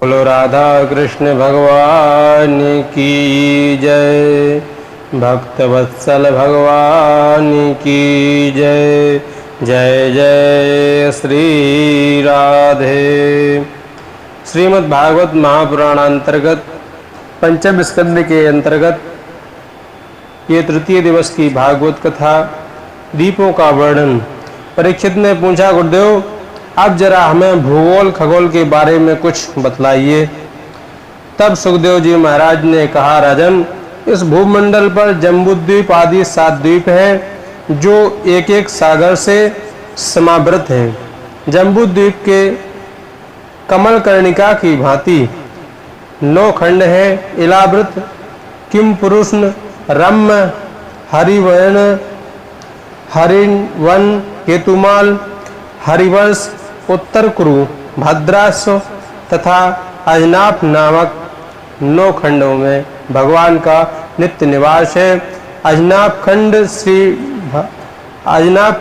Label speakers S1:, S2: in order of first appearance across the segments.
S1: बोलो राधा कृष्ण भगवान की जय, भक्त वत्सल भगवान की जय। जय जय श्री राधे। श्रीमद् भागवत महापुराण अंतर्गत पंचम स्कंद के अंतर्गत ये तृतीय दिवस की भागवत कथा, दीपों का वर्णन। परीक्षित ने पूछा, गुरुदेव अब जरा हमें भूगोल खगोल के बारे में कुछ बतलाइए। तब सुखदेव जी महाराज ने कहा, राजन, इस भूमंडल पर जम्बूद्वीप आदि 7 द्वीप हैं जो एक एक सागर से समावृत हैं। जम्बूद्वीप के कमल कर्णिका की भांति 9 खंड हैं। इलावृत, किम पुरुषन, रम्य, हरिवर्ण, हरिवन, केतुमाल, हरिवंश, उत्तर कुरु, भद्राश्व तथा अजनाप नामक 9 खंडों में भगवान का नित्य निवास है। अजनाप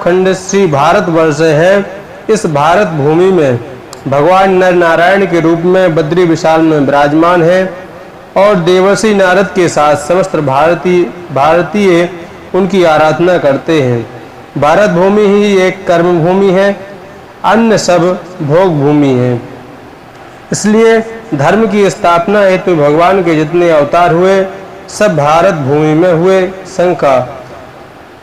S1: खंड श्री भारतवर्ष है। इस भारत भूमि में भगवान नर नारायण के रूप में बद्री विशाल में विराजमान है और देवर्षि नारद के साथ समस्त भारतीय उनकी आराधना करते हैं। भारत भूमि ही एक कर्म भूमि है, अन्य सब भोग भूमि है। इसलिए धर्म की स्थापना हेतु भगवान के जितने अवतार हुए सब भारत भूमि में हुए।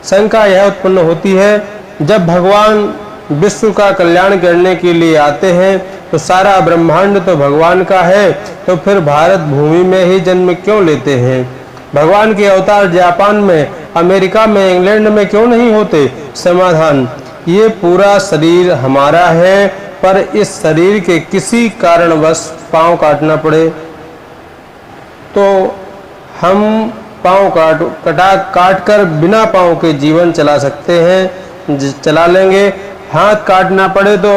S1: शंका यह उत्पन्न होती है, जब भगवान विश्व का कल्याण करने के लिए आते हैं तो सारा ब्रह्मांड तो भगवान का है, तो फिर भारत भूमि में ही जन्म क्यों लेते हैं? भगवान के अवतार जापान में, अमेरिका में, इंग्लैंड में क्यों नहीं होते? समाधान, ये पूरा शरीर हमारा है, पर इस शरीर के किसी कारणवश पांव काटना पड़े तो हम पांव काट कर बिना पांव के जीवन चला सकते हैं, चला लेंगे। हाथ काटना पड़े तो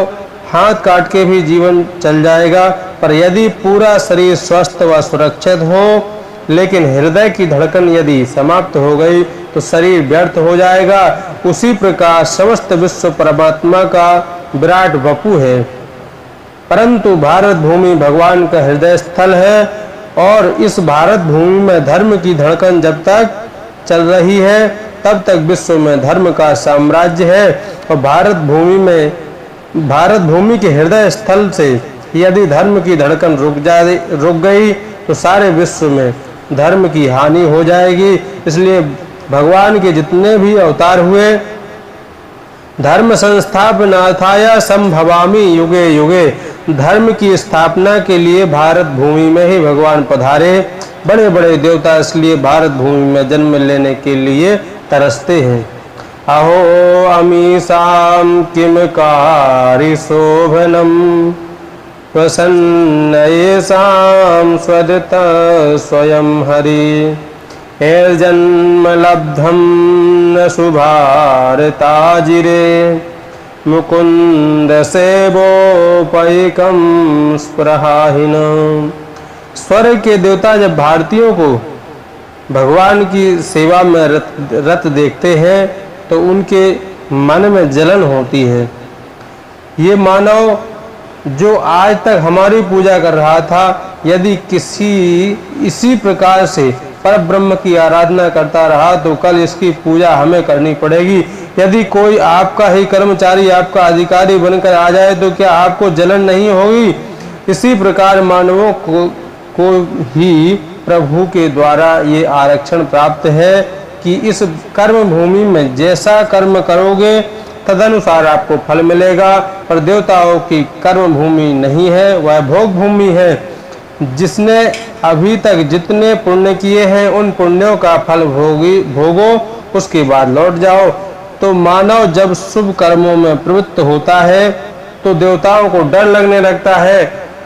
S1: हाथ काट के भी जीवन चल जाएगा। पर यदि पूरा शरीर स्वस्थ व सुरक्षित हो लेकिन हृदय की धड़कन यदि समाप्त हो गई तो शरीर व्यर्थ हो जाएगा। उसी प्रकार समस्त विश्व परमात्मा का विराट वपु है, परंतु भारत भूमि भगवान का हृदय स्थल है और इस भारत भूमि में धर्म की धड़कन जब तक चल रही है तब तक विश्व में धर्म का साम्राज्य है। और भारत भूमि के हृदय स्थल से यदि धर्म की धड़कन रुक गई तो सारे विश्व में धर्म की हानि हो जाएगी। इसलिए भगवान के जितने भी अवतार हुए, धर्म संस्थापनार्थाय संभवामि युगे युगे, धर्म की स्थापना के लिए भारत भूमि में ही भगवान पधारे। बड़े बड़े देवता इसलिए भारत भूमि में जन्म लेने के लिए तरसते हैं। अहो अमीसाम किम कारी शोभनम प्रसन्न येषां स्वदत स्वयं हरि, जन्म लब्धम न शुभारताजिरे, मुकुंद सेवोपैकम स्पृहाहीन। स्वर्ग के देवता जब भारतीयों को भगवान की सेवा में रत देखते हैं तो उनके मन में जलन होती है। ये मानव जो आज तक हमारी पूजा कर रहा था, यदि इसी प्रकार से पर ब्रह्म की आराधना करता रहा तो कल इसकी पूजा हमें करनी पड़ेगी। यदि कोई आपका ही कर्मचारी, आपका अधिकारी बनकर आ जाए तो क्या आपको जलन नहीं होगी? इसी प्रकार मानवों को ही प्रभु के द्वारा ये आरक्षण प्राप्त है कि इस कर्म भूमि में जैसा कर्म करोगे तदनुसार आपको फल मिलेगा। पर देवताओं की कर्म भूमि नहीं है, वह भोग भूमि है। जिसने अभी तक जितने पुण्य किए हैं उन पुण्यों का फल भोगो, उसके बाद लौट जाओ। तो मानव जब शुभ कर्मों में प्रवृत्त होता है तो देवताओं को डर लगने लगता है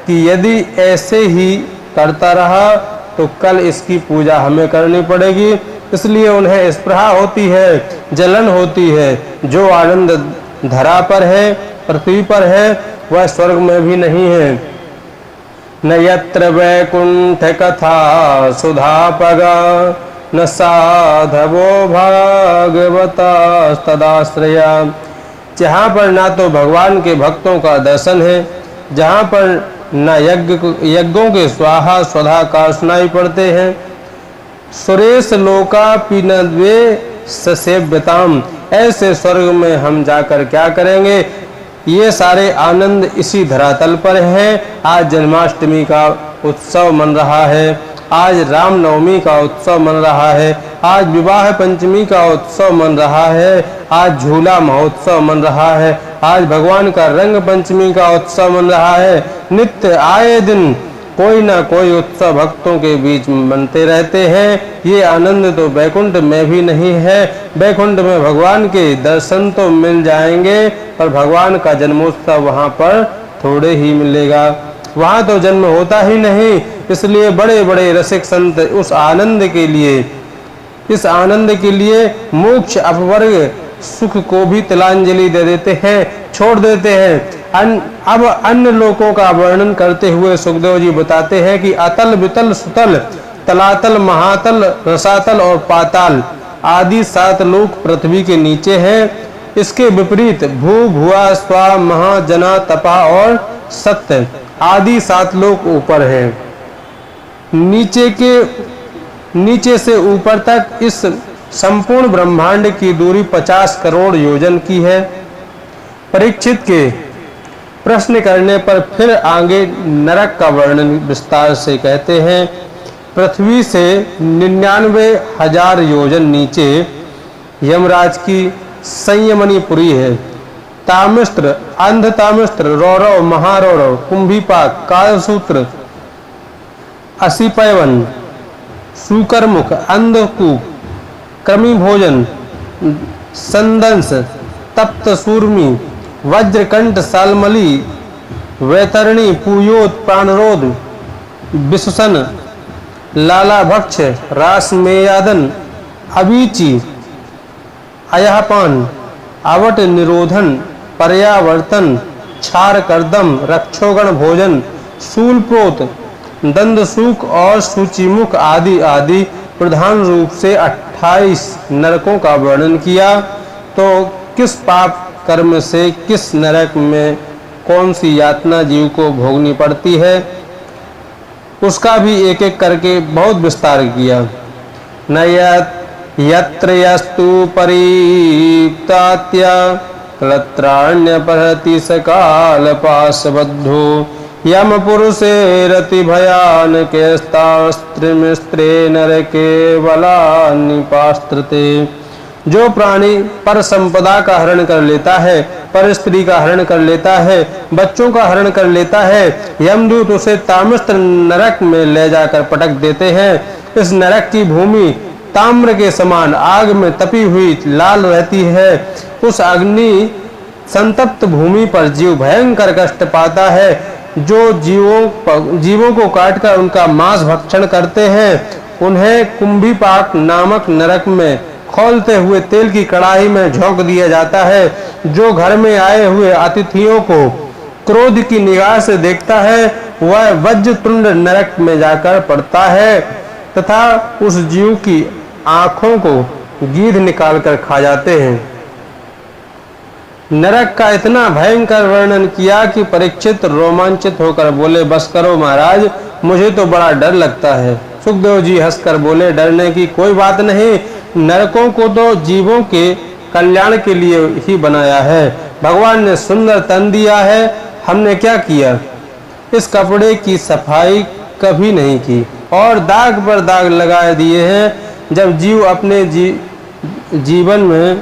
S1: कि यदि ऐसे ही करता रहा तो कल इसकी पूजा हमें करनी पड़ेगी। इसलिए उन्हें स्पृहा होती है, जलन होती है। जो आनंद धरा पर है, पृथ्वी पर है, वह स्वर्ग में भी नहीं है। न यत्र वैकुंठ कथा सुधापगा, न साधवो भागवता तदाश्रया। जहाँ पर ना तो भगवान के भक्तों का दर्शन है, जहाँ पर न यज्ञों के स्वाहा स्वधा का सुनाई पड़ते हैं। सुरेश लोका पिनद्वे ससेव्यताम, ऐसे स्वर्ग में हम जाकर क्या करेंगे। ये सारे आनंद इसी धरातल पर है। आज जन्माष्टमी का उत्सव मन रहा है, आज रामनवमी का उत्सव मन रहा है, आज विवाह पंचमी का उत्सव मन रहा है, आज झूला महोत्सव मन रहा है, आज भगवान का रंग पंचमी का उत्सव मन रहा है। नित्य आए दिन कोई ना कोई उत्सव भक्तों के बीच मनते रहते हैं। ये आनंद तो बैकुंठ में भी नहीं है। बैकुंठ में भगवान के दर्शन तो मिल जाएंगे, पर भगवान का जन्मोत्सव वहाँ पर थोड़े ही मिलेगा, वहाँ तो जन्म होता ही नहीं। इसलिए बड़े बड़े रसिक संत उस आनंद के लिए, इस आनंद के लिए मोक्ष अपवर्ग सुख को भी तिलांजलि दे देते हैं, छोड़ देते हैं। अब अन्य लोकों का वर्णन करते हुए सुखदेव जी बताते हैं कि अतल वितल सुतल तलातल महातल रसातल और पाताल आदि 7 लोक पृथ्वी के नीचे हैं। इसके विपरीत भू भुआ स्वा महा जना तपा और सत्य आदि 7 लोक ऊपर हैं। नीचे से ऊपर तक इस संपूर्ण ब्रह्मांड की दूरी 50 करोड़ योजन की है। परीक्षित के प्रश्न करने पर फिर आगे नरक का वर्णन विस्तार से कहते हैं। पृथ्वी से 99,000 योजन नीचे यमराज की संयमनीपुरी है। तामिस्त्र, अंधतामिस्त्र, रौरव, महारौरव, कुंभीपाक, कालसूत्र, असीपैवन, सूकरमुख, अंधकूप, कृमि भोजन, संदंस, तप्त सूर्मी, वज्रकंठ, सालमली, वैतरणी, पूयोत, प्राणरोध, विशुसन, लालाभक्ष, रासमेयादन, अबीची, अयहपान, आवट निरोधन, पर्यावर्तन, क्षार कर्दम, रक्षोगण भोजन, शूलप्रोत, दंदसूक और सूचिमुख आदि आदि प्रधान रूप से 28 नरकों का वर्णन किया। तो किस पाप कर्म से किस नरक में कौन सी यातना जीव को भोगनी पड़ती है, उसका भी एक एक करके बहुत विस्तार किया। न यत्र यस्तु परीप्तात्या कलत्राण्य परति सकाल पाशबद्धो यम पुरुषे रति भयानके स्त्रिमिस्त्रे नरके बलानिपास्त्रते। जो प्राणी पर संपदा का हरण कर लेता है, पर स्त्री का हरण कर लेता है, बच्चों का हरण कर लेता है, यमदूत उसे तामिस्त्र नरक में ले जाकर पटक देते हैं। इस नरक की भूमि ताम्र के समान आग में तपी हुई लाल रहती है। उस अग्नि संतप्त भूमि पर जीव भयंकर कष्ट पाता है। जो जीवों को काटकर उनका मांस भक्षण करते हैं, उन्हें कुंभीपाक नामक नरक में खौलते हुए तेल की कड़ाही में झोंक दिया जाता है। जो घर में आए हुए अतिथियों को क्रोध की निगाह से देखता है, वह वज्रतुंड नरक में जाकर पड़ता है तथा उस जीव की आंखों को गीध निकालकर खा जाते हैं। नरक का इतना भयंकर वर्णन किया कि परीक्षित रोमांचित होकर बोले, बस करो महाराज, मुझे तो बड़ा डर लगता है। सुखदेव जी हंसकर बोले, डरने की कोई बात नहीं। नरकों को तो जीवों के कल्याण के लिए ही बनाया है। भगवान ने सुंदर तन दिया है, हमने क्या किया? इस कपड़े की सफाई कभी नहीं की और दाग पर दाग लगा दिए हैं। जब जीव अपने जीवन में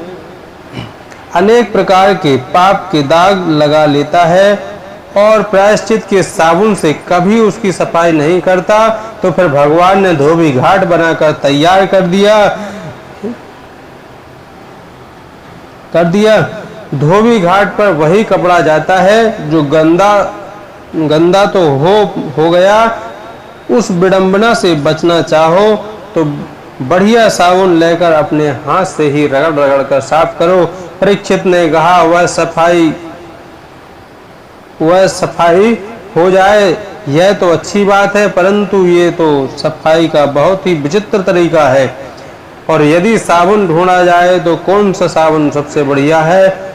S1: अनेक प्रकार के पाप के दाग लगा लेता है और प्रायश्चित के साबुन से कभी उसकी सफाई नहीं करता, तो फिर भगवान ने धोबी घाट बनाकर तैयार कर दिया। धोबी घाट पर वही कपड़ा जाता है जो गंदा तो हो गया। उस विडंबना से बचना चाहो तो बढ़िया साबुन लेकर अपने हाथ से ही रगड़ रगड़ कर साफ करो। परीक्षित ने कहा, वह सफाई हो जाए यह तो अच्छी बात है, परंतु ये तो सफाई का बहुत ही विचित्र तरीका है। और यदि साबुन ढूंढा जाए तो कौन सा साबुन सबसे बढ़िया है?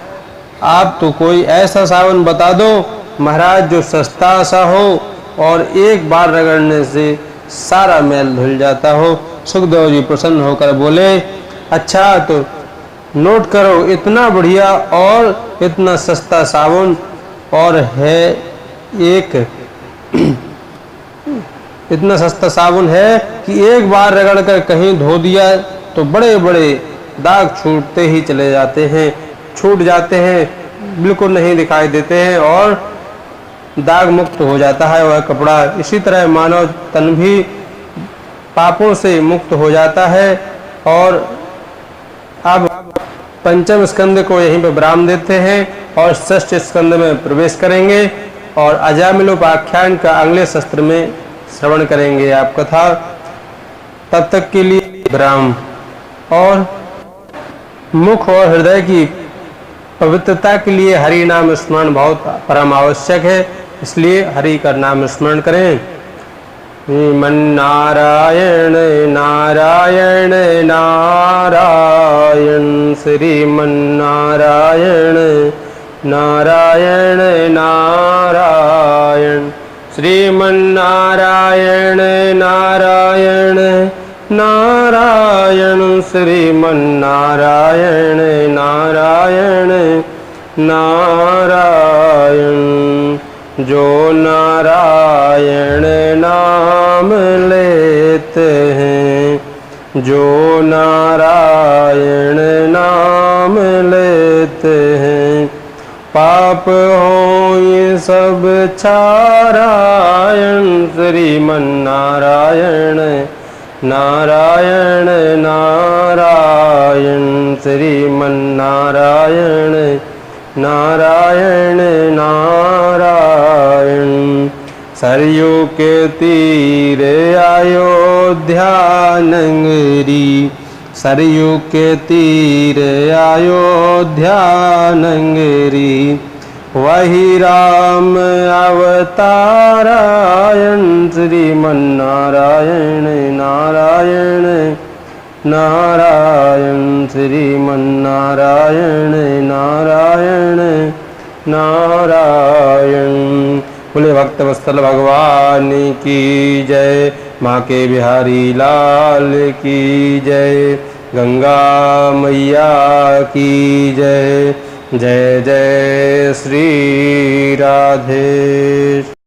S1: आप तो कोई ऐसा साबुन बता दो महाराज जो सस्ता सा हो और एक बार रगड़ने से सारा मैल धुल जाता हो। सुखदेव जी प्रसन्न होकर बोले, अच्छा तो नोट करो, इतना बढ़िया और इतना सस्ता साबुन और है एक इतना सस्ता साबुन है कि एक बार रगड़ कर कहीं धो दिया तो बड़े बड़े दाग छूटते ही चले जाते हैं, छूट जाते हैं, बिल्कुल नहीं दिखाई देते हैं और दाग मुक्त हो जाता है वह कपड़ा। इसी तरह मानव तन भी पापों से मुक्त हो जाता है। और अब पंचम स्कंद को यहीं पर विराम देते हैं और षष्ठ स्कंद में प्रवेश करेंगे और अजामिलोपाख्यान का अगले सत्र में श्रवण करेंगे आप कथा। तब तक के लिए विराम। और मुख और हृदय की पवित्रता के लिए हरि नाम स्मरण बहुत परम आवश्यक है, इसलिए हरि का नाम स्मरण करें। श्रीमन नारायण नारायण नारायण, श्रीमन नारायण नारायण नारायण, श्रीमन नारायण नारायण नारायण, श्रीमन नारायण नारायण नारायण। जो नारायण नाम लेते हैं, जो नारायण नाम लेते हैं, पाप हो ये सब छारायण। श्रीमन नारायण नारायण नारायण, श्रीमन नारायण नारायण नारायण। सरयू के तीरे अयोध्या नगरी, सरयू के तीरे अयोध्या नगरी, वही राम अवतारायण। श्रीमन नारायण नारायण नारायण, श्रीमन नारायण नारायण नारायण। बोले भक्त वत्सल भगवान की जय, माँ के बिहारी लाल की जय, गंगा मैया की जय। जय जय श्री राधे।